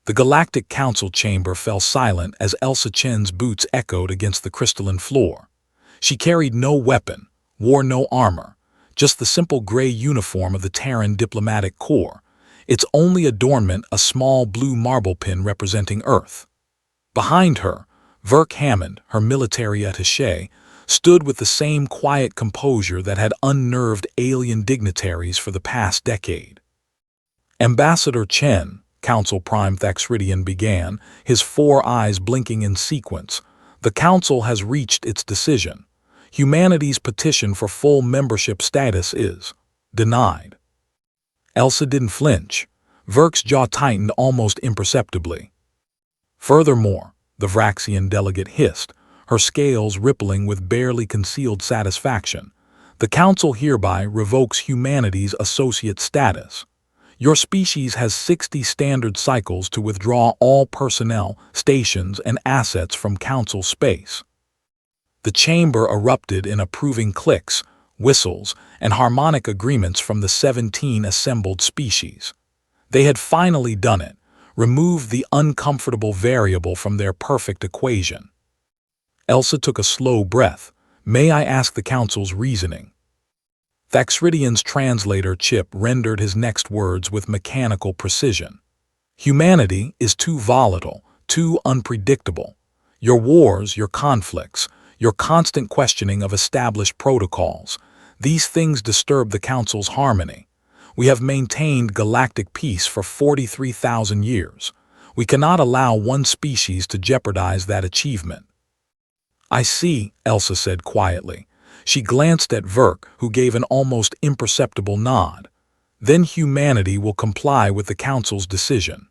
The Galactic Council chamber fell silent as Elsa Chen's boots echoed against the crystalline floor. She carried no weapon, wore no armor, just the simple gray uniform of the Terran Diplomatic Corps, its only adornment a small blue marble pin representing Earth. Behind her, Verk Hammond, her military attaché, stood with the same quiet composure that had unnerved alien dignitaries for the past decade. Ambassador Chen, Council Prime Thaxridian began, his 4 eyes blinking in sequence. The Council has reached its decision. Humanity's petition for full membership status is denied. Elsa didn't flinch. Verk's jaw tightened almost imperceptibly. Furthermore, the Vraxian delegate hissed, her scales rippling with barely concealed satisfaction. The Council hereby revokes humanity's associate status. Your species has 60 standard cycles to withdraw all personnel, stations, and assets from Council space. The chamber erupted in approving clicks, whistles, and harmonic agreements from the 17 assembled species. They had finally done it, removed the uncomfortable variable from their perfect equation. Elsa took a slow breath. May I ask the Council's reasoning? Thaxridian's translator chip rendered his next words with mechanical precision. Humanity is too volatile, too unpredictable. Your wars, your conflicts, your constant questioning of established protocols, these things disturb the Council's harmony. We have maintained galactic peace for 43,000 years. We cannot allow one species to jeopardize that achievement. I see, Elsa said quietly. She glanced at Verk, who gave an almost imperceptible nod. Then humanity will comply with the Council's decision.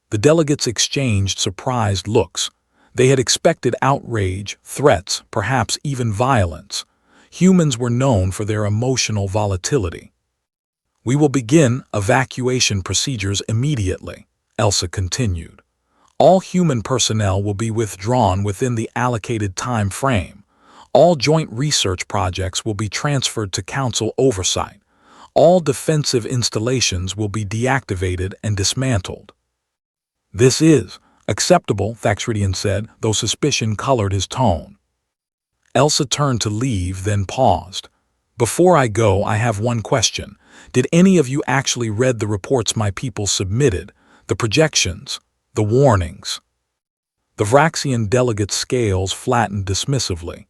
The delegates exchanged surprised looks. They had expected outrage, threats, perhaps even violence. Humans were known for their emotional volatility. We will begin evacuation procedures immediately, Elsa continued. All human personnel will be withdrawn within the allocated time frame. All joint research projects will be transferred to Council oversight. All defensive installations will be deactivated and dismantled. This is acceptable, Thaxridian said, though suspicion colored his tone. Elsa turned to leave, then paused. Before I go, I have one question. Did any of you actually read the reports my people submitted, the projections, the warnings? The Vraxian delegate's scales flattened dismissively.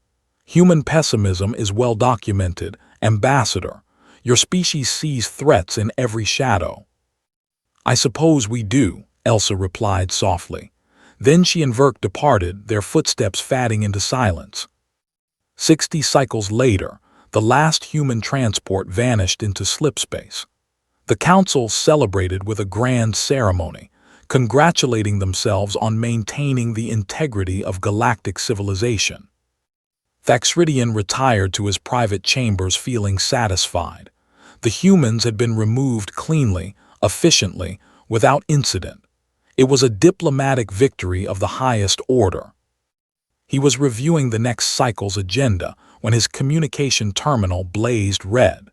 Human pessimism is well documented, Ambassador. Your species sees threats in every shadow. I suppose we do, Elsa replied softly. Then she and Verk departed, their footsteps fading into silence. 60 cycles later, the last human transport vanished into slipspace. The Council celebrated with a grand ceremony, congratulating themselves on maintaining the integrity of galactic civilization. Thaxridian retired to his private chambers feeling satisfied. The humans had been removed cleanly, efficiently, without incident. It was a diplomatic victory of the highest order. He was reviewing the next cycle's agenda when his communication terminal blazed red,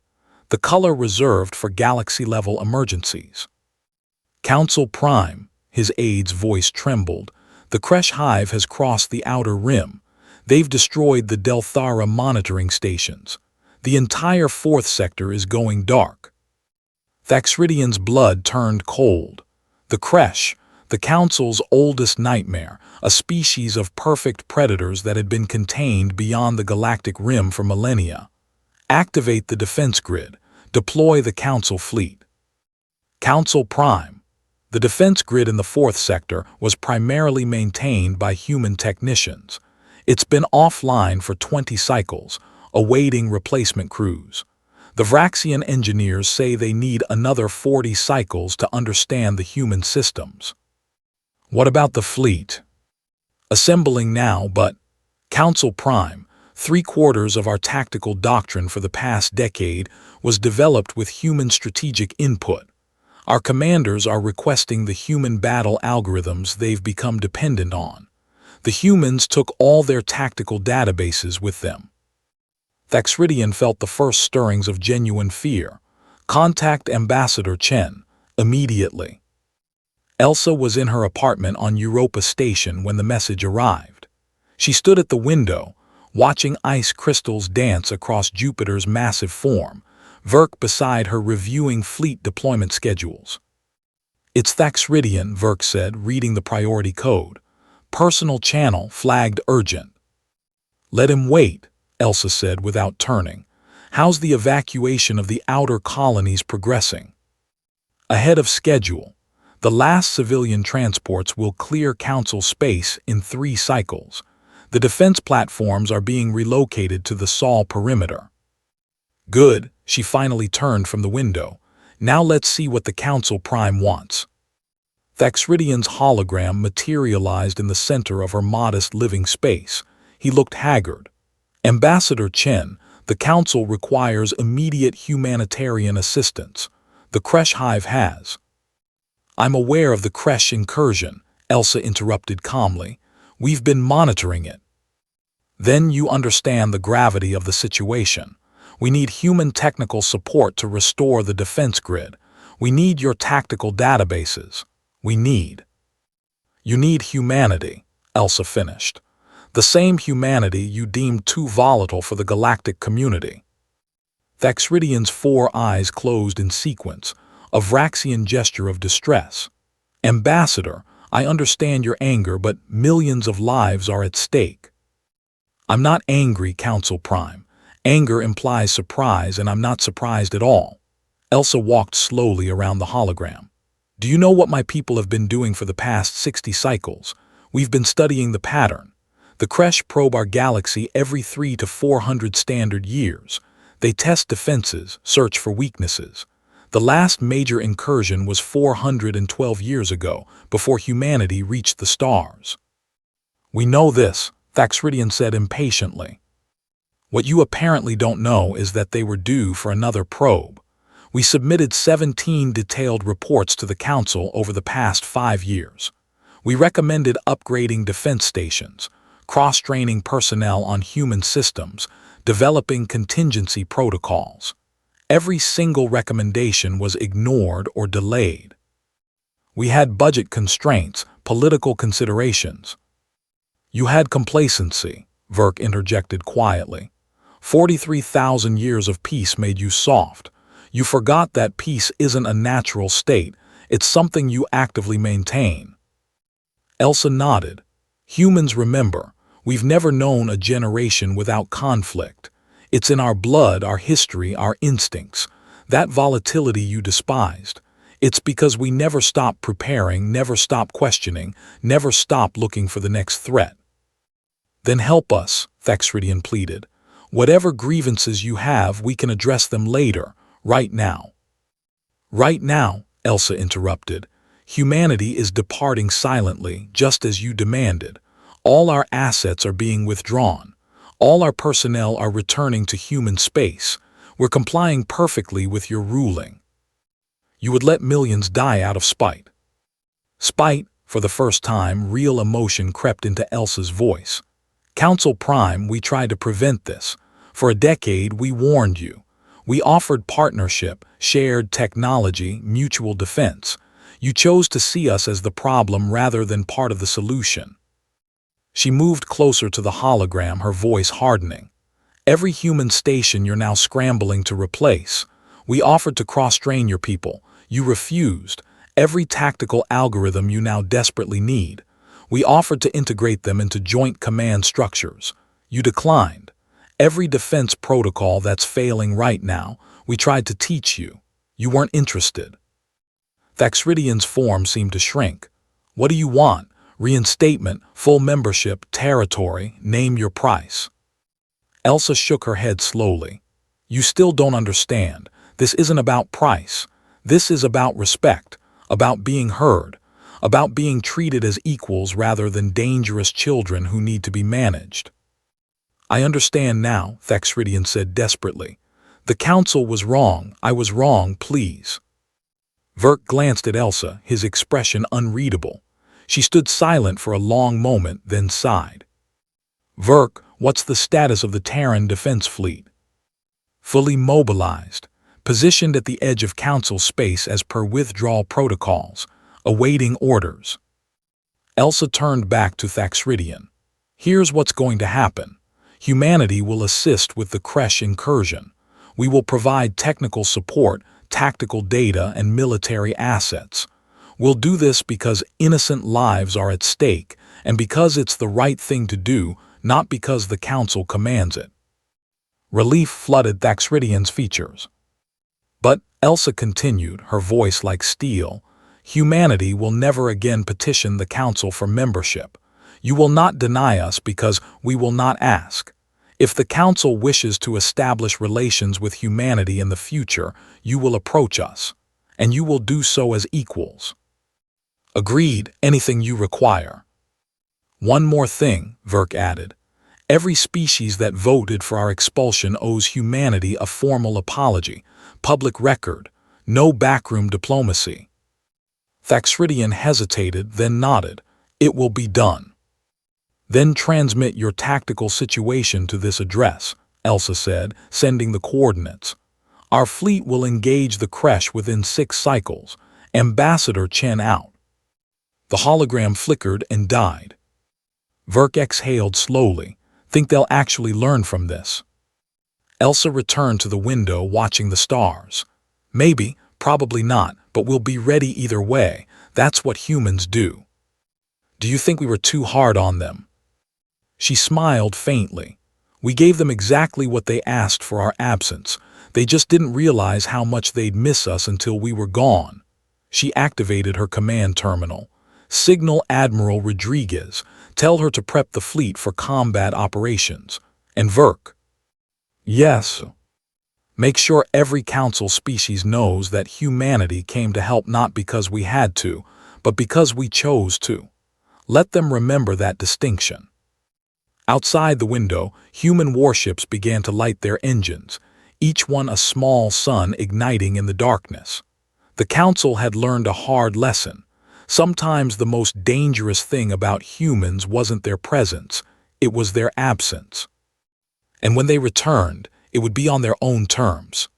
the color reserved for galaxy-level emergencies. Council Prime, his aide's voice trembled. The Kresh Hive has crossed the outer rim. They've destroyed the Delthara monitoring stations. The entire 4th sector is going dark. Thaxridian's blood turned cold. The Kresh, the Council's oldest nightmare, a species of perfect predators that had been contained beyond the galactic rim for millennia. Activate the defense grid. Deploy the Council fleet. Council Prime. The defense grid in the 4th sector was primarily maintained by human technicians. It's been offline for 20 cycles, awaiting replacement crews. The Vraxian engineers say they need another 40 cycles to understand the human systems. What about the fleet? Assembling now, but Council Prime, 3/4 of our tactical doctrine for the past decade was developed with human strategic input. Our commanders are requesting the human battle algorithms they've become dependent on. The humans took all their tactical databases with them. Thaxridian felt the first stirrings of genuine fear. Contact Ambassador Chen, immediately. Elsa was in her apartment on Europa Station when the message arrived. She stood at the window, watching ice crystals dance across Jupiter's massive form, Verk beside her reviewing fleet deployment schedules. "It's Thaxridian," Verk said, reading the priority code. "Personal channel flagged urgent." "Let him wait," Elsa said without turning. "How's the evacuation of the outer colonies progressing?" "Ahead of schedule. The last civilian transports will clear Council space in 3 cycles. The defense platforms are being relocated to the Sol perimeter." "Good," she finally turned from the window. "Now let's see what the Council Prime wants." Thaxridian's hologram materialized in the center of her modest living space. He looked haggard. "Ambassador Chen, the Council requires immediate humanitarian assistance. The Kresh Hive has—" "I'm aware of the Kresh incursion," Elsa interrupted calmly. "We've been monitoring it." "Then you understand the gravity of the situation. We need human technical support to restore the defense grid. We need your tactical databases. You need humanity," Elsa finished. "The same humanity you deemed too volatile for the galactic community." Thaxridian's 4 eyes closed in sequence, a Vraxian gesture of distress. "Ambassador, I understand your anger, but millions of lives are at stake." "I'm not angry, Council Prime. Anger implies surprise, and I'm not surprised at all." Elsa walked slowly around the hologram. "Do you know what my people have been doing for the past 60 cycles? We've been studying the pattern. The Kresh probe our galaxy every 300 to 400 standard years. They test defenses, search for weaknesses. The last major incursion was 412 years ago, before humanity reached the stars." "We know this," Thaxridian said impatiently. "What you apparently don't know is that they were due for another probe. We submitted 17 detailed reports to the Council over the past 5 years. We recommended upgrading defense stations, cross-training personnel on human systems, developing contingency protocols. Every single recommendation was ignored or delayed. We had budget constraints, political considerations." "You had complacency," Verk interjected quietly. 43,000 years of peace made you soft. You forgot that peace isn't a natural state, it's something you actively maintain." Elsa nodded. "Humans remember. We've never known a generation without conflict. It's in our blood, our history, our instincts. That volatility you despised. It's because we never stop preparing, never stop questioning, never stop looking for the next threat." "Then help us," Thaxridian pleaded. "Whatever grievances you have, we can address them later, right now." "Right now," Elsa interrupted. "Humanity is departing silently, just as you demanded. All our assets are being withdrawn. All our personnel are returning to human space. We're complying perfectly with your ruling. You would let millions die out of spite." Spite, for the first time, real emotion crept into Elsa's voice. "Council Prime, we tried to prevent this. For a decade, we warned you. We offered partnership, shared technology, mutual defense. You chose to see us as the problem rather than part of the solution." She moved closer to the hologram, her voice hardening. "Every human station you're now scrambling to replace. We offered to cross-train your people. You refused. Every tactical algorithm you now desperately need. We offered to integrate them into joint command structures. You declined. Every defense protocol that's failing right now, we tried to teach you. You weren't interested." Thaxridian's form seemed to shrink. "What do you want? Reinstatement, full membership, territory, name your price." Elsa shook her head slowly. "You still don't understand. This isn't about price. This is about respect, about being heard, about being treated as equals rather than dangerous children who need to be managed." "I understand now," Thaxridian said desperately. "The Council was wrong. I was wrong, please." Verk glanced at Elsa, his expression unreadable. She stood silent for a long moment, then sighed. "Verk, what's the status of the Terran defense fleet?" "Fully mobilized. Positioned at the edge of Council space as per withdrawal protocols. awaiting orders. Elsa turned back to Thaxridian. Here's what's going to happen. Humanity will assist with the Kresh incursion. We will provide technical support, tactical data, and military assets. We'll do this because innocent lives are at stake, and because it's the right thing to do, not because the Council commands it. Relief flooded Thaxridian's features. But, Elsa continued, her voice like steel, humanity will never again petition the Council for membership. You will not deny us because we will not ask. If the Council wishes to establish relations with humanity in the future, you will approach us, and you will do so as equals. Agreed, anything you require. One more thing, Verk added. Every species that voted for our expulsion owes humanity a formal apology, public record, no backroom diplomacy. Thaxridian hesitated, then nodded. It will be done. Then transmit your tactical situation to this address, Elsa said, sending the coordinates. Our fleet will engage the Kresh within 6 cycles. Ambassador Chen out. The hologram flickered and died. Verk exhaled slowly. Think they'll actually learn from this? Elsa returned to the window, watching the stars. Maybe, probably not, but we'll be ready either way. That's what humans do. Do you think we were too hard on them? She smiled faintly. We gave them exactly what they asked for our absence. They just didn't realize how much they'd miss us until we were gone. She activated her command terminal. Signal Admiral Rodriguez. Tell her to prep the fleet for combat operations. And Verk. Yes. Make sure every Council species knows that humanity came to help not because we had to, but because we chose to. Let them remember that distinction. Outside the window, human warships began to light their engines, each one a small sun igniting in the darkness. The Council had learned a hard lesson. Sometimes the most dangerous thing about humans wasn't their presence, it was their absence. And when they returned, it would be on their own terms.